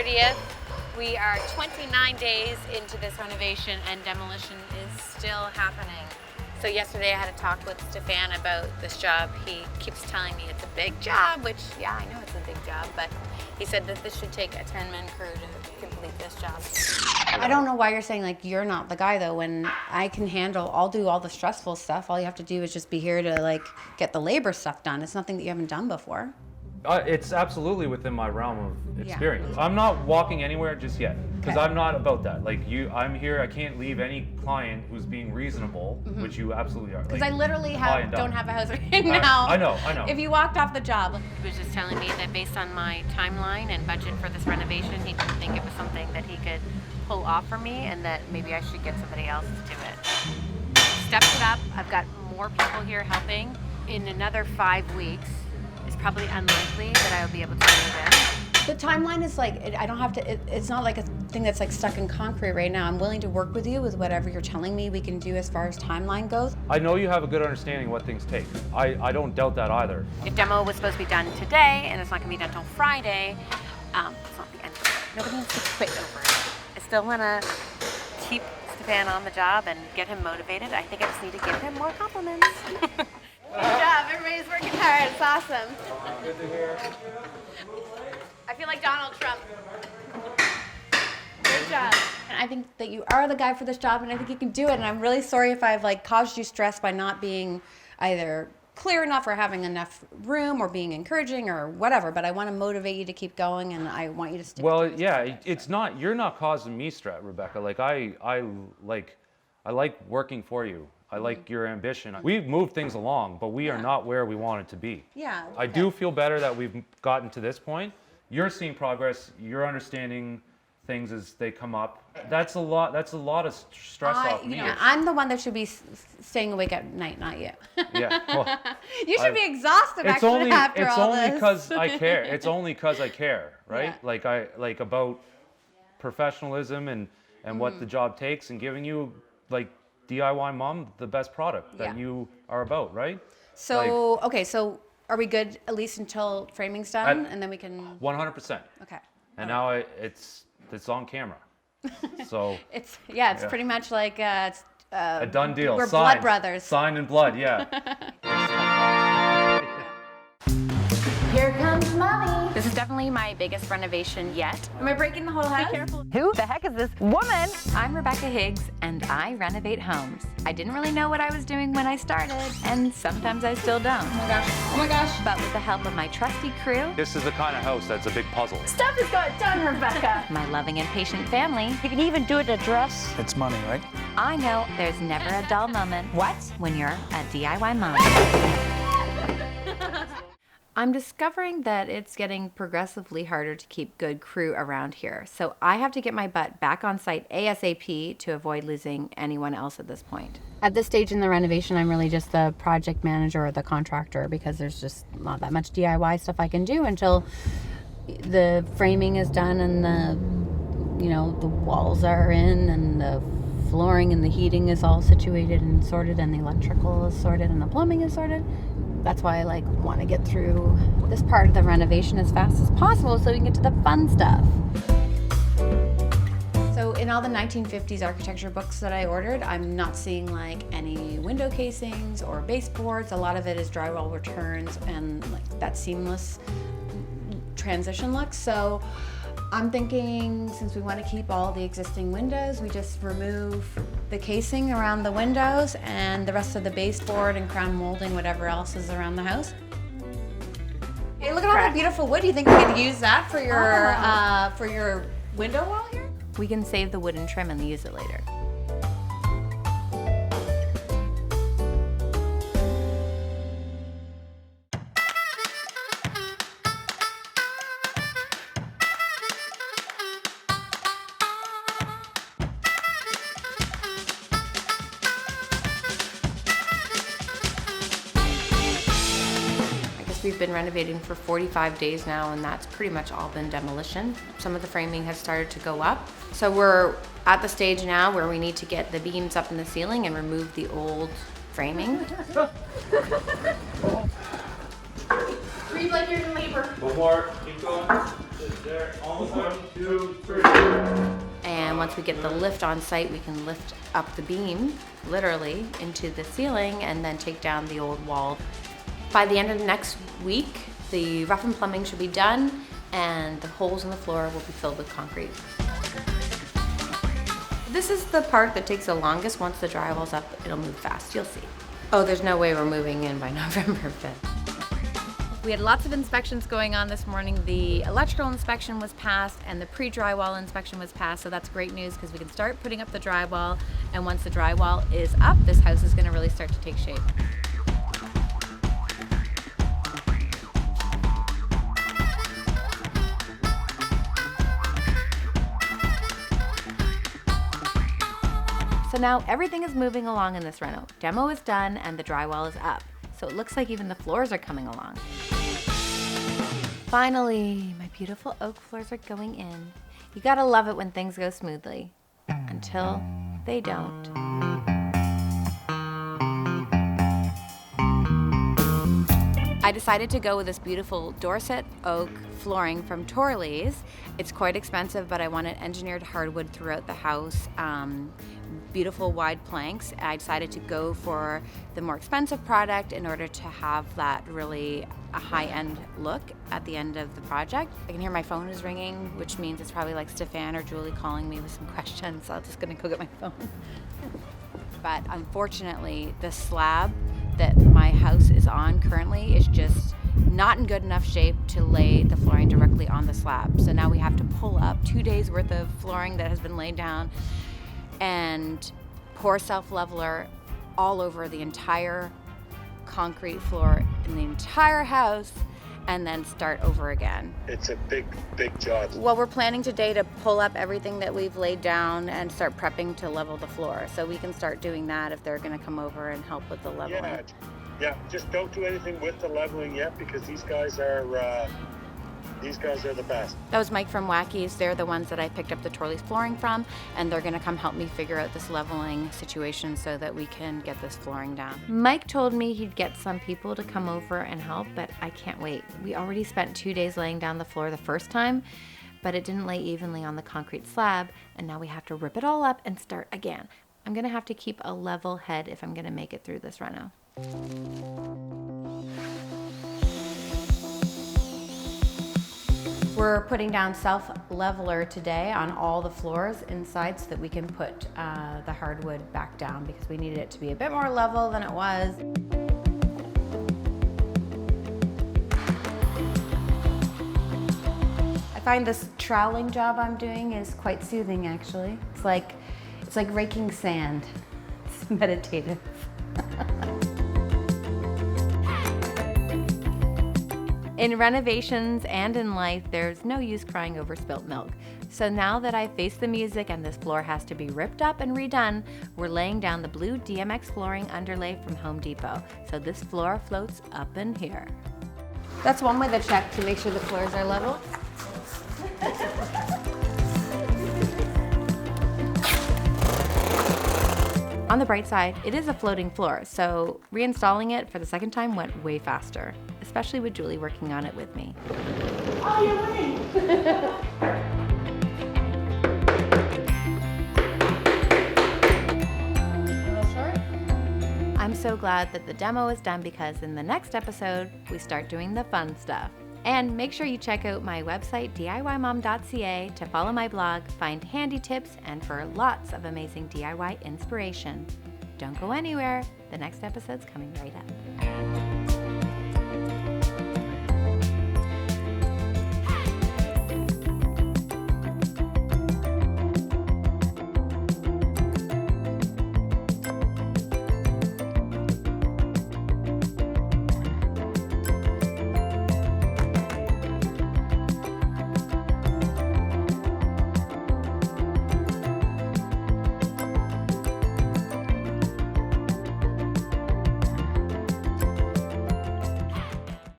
30th. We are 29 days into this renovation and demolition is still happening. So yesterday I had a talk with Stephane about this job. He keeps telling me it's a big job, which, yeah, I know it's a big job, but he said that this should take a 10-man crew to complete this job. I don't know why you're saying like you're not the guy though, when I can handle, I'll do all the stressful stuff. All you have to do is just be here to like get the labor stuff done. It's nothing that you haven't done before. It's absolutely within my realm of experience. Yeah. I'm not walking anywhere just yet, because I'm not about that. Like I'm here, I can't leave any client who's being reasonable, which you absolutely are. Because like, I literally don't have a house right now. now. I know. If you walked off the job. He was just telling me that based on my timeline and budget for this renovation, he didn't think it was something that he could pull off for me and that maybe I should get somebody else to do it. Stepped it up. I've got more people here helping. In another 5 weeks, it's probably unlikely that I'll be able to move in. The timeline is like, I don't have to, it's not like a thing that's like stuck in concrete right now. I'm willing to work with you with whatever you're telling me we can do as far as timeline goes. I know you have a good understanding of what things take. I don't doubt that either. If demo was supposed to be done today and it's not going to be done until Friday, it's not the end of it. Nobody needs to quit over it. I still want to keep Stephane on the job and get him motivated. I think I just need to give him more compliments. Good job, everybody's working hard, it's awesome. Good to hear. I feel like Donald Trump. Good job. And I think that you are the guy for this job and I think you can do it. And I'm really sorry if I've like caused you stress by not being either clear enough or having enough room or being encouraging or whatever, but I want to motivate you to keep going and I want you to stick Well, to this yeah, project. it's not, you're not causing me stress, Rebekah. Like I like working for you. I like your ambition. We've moved things along, but we are not where we wanted to be. Yeah. I do feel better that we've gotten to this point. You're seeing progress. You're understanding things as they come up. That's a lot of stress off me. I'm the one that should be staying awake at night, not you. Yeah. Well, you should be exhausted after all this. It's only because I care. It's only because I care, right? Yeah. Like about professionalism and what the job takes and giving you like DIY mom the best product that you are about, right? So okay, so are we good at least until framing's done, and then we can? 100%. Okay. And now it's on camera, so it's pretty much like it's a done deal. We're Signed. blood brothers. Signed in blood, yeah. Here comes mommy. This is definitely my biggest renovation yet. Am I breaking the whole house? Be careful. Who the heck is this woman? I'm Rebekah Higgs, and I renovate homes. I didn't really know what I was doing when I started, and sometimes I still don't. Oh my gosh. But with the help of my trusty crew, This is the kind of house that's a big puzzle. Stuff has got done, Rebekah. my loving and patient family, You can even do it in a dress. It's money, right? I know there's never a dull moment. What? When you're a DIY mom. I'm discovering that it's getting progressively harder to keep good crew around here. So I have to get my butt back on site ASAP to avoid losing anyone else at this point. At this stage in the renovation, I'm really just the project manager or the contractor because there's just not that much DIY stuff I can do until the framing is done and the walls are in and the flooring and the heating is all situated and sorted and the electrical is sorted and the plumbing is sorted. That's why I want to get through this part of the renovation as fast as possible so we can get to the fun stuff. So in all the 1950s architecture books that I ordered, I'm not seeing like any window casings or baseboards. A lot of it is drywall returns and like that seamless transition look. So I'm thinking since we want to keep all the existing windows, we just remove the casing around the windows and the rest of the baseboard and crown molding, whatever else is around the house. Hey, look at all that beautiful wood. Do you think we could use that for your window wall here? We can save the wood and trim and use it later. We've been renovating for 45 days now, and that's pretty much all been demolition. Some of the framing has started to go up. So we're at the stage now where we need to get the beams up in the ceiling and remove the old framing. Breathe like you're in labor. One more, keep going. There, almost 1, 2, 3. And once we get the lift on site, we can lift up the beam, literally, into the ceiling and then take down the old wall. By the end of next week, the rough and plumbing should be done and the holes in the floor will be filled with concrete. This is the part that takes the longest. Once the drywall's up, it'll move fast, you'll see. Oh, there's no way we're moving in by November 5th. We had lots of inspections going on this morning. The electrical inspection was passed and the pre-drywall inspection was passed, so that's great news because we can start putting up the drywall, and once the drywall is up, this house is gonna really start to take shape. So now everything is moving along in this reno. Demo is done and the drywall is up. So it looks like even the floors are coming along. Finally, my beautiful oak floors are going in. You gotta love it when things go smoothly. Until they don't. I decided to go with this beautiful Dorset oak flooring from Torley's. It's quite expensive, but I wanted engineered hardwood throughout the house. Beautiful wide planks. I decided to go for the more expensive product in order to have that really a high-end look at the end of the project. I can hear my phone is ringing, which means it's probably like Stephane or Julie calling me with some questions. So I'm just gonna go get my phone. But unfortunately, the slab that my house is on currently is just not in good enough shape to lay the flooring directly on the slab. So now we have to pull up 2 days worth of flooring that has been laid down and pour self-leveler all over the entire concrete floor in the entire house and then start over again. It's a big job. Well, we're planning today to pull up everything that we've laid down and start prepping to level the floor. So we can start doing that if they're gonna come over and help with the leveling. Yeah, just don't do anything with the leveling yet because these guys are the best. That was Mike from Wackies. They're the ones that I picked up the Torley's flooring from, and they're gonna come help me figure out this leveling situation so that we can get this flooring down. Mike told me he'd get some people to come over and help, but I can't wait. We already spent 2 days laying down the floor the first time, but it didn't lay evenly on the concrete slab, and now we have to rip it all up and start again. I'm gonna have to keep a level head if I'm gonna make it through this reno. We're putting down self-leveler today on all the floors inside so that we can put the hardwood back down because we needed it to be a bit more level than it was. I find this troweling job I'm doing is quite soothing actually. It's like raking sand. It's meditative. In renovations and in life, there's no use crying over spilt milk. So now that I've faced the music and this floor has to be ripped up and redone, we're laying down the blue DMX flooring underlay from Home Depot. So this floor floats up in here. That's one way to check to make sure the floors are level. On the bright side, it is a floating floor, so reinstalling it for the second time went way faster, especially with Julie working on it with me. Oh, you're winning! I'm so glad that the demo is done because in the next episode, we start doing the fun stuff. And make sure you check out my website, DIYmom.ca, to follow my blog, find handy tips, and for lots of amazing DIY inspiration. Don't go anywhere. The next episode's coming right up.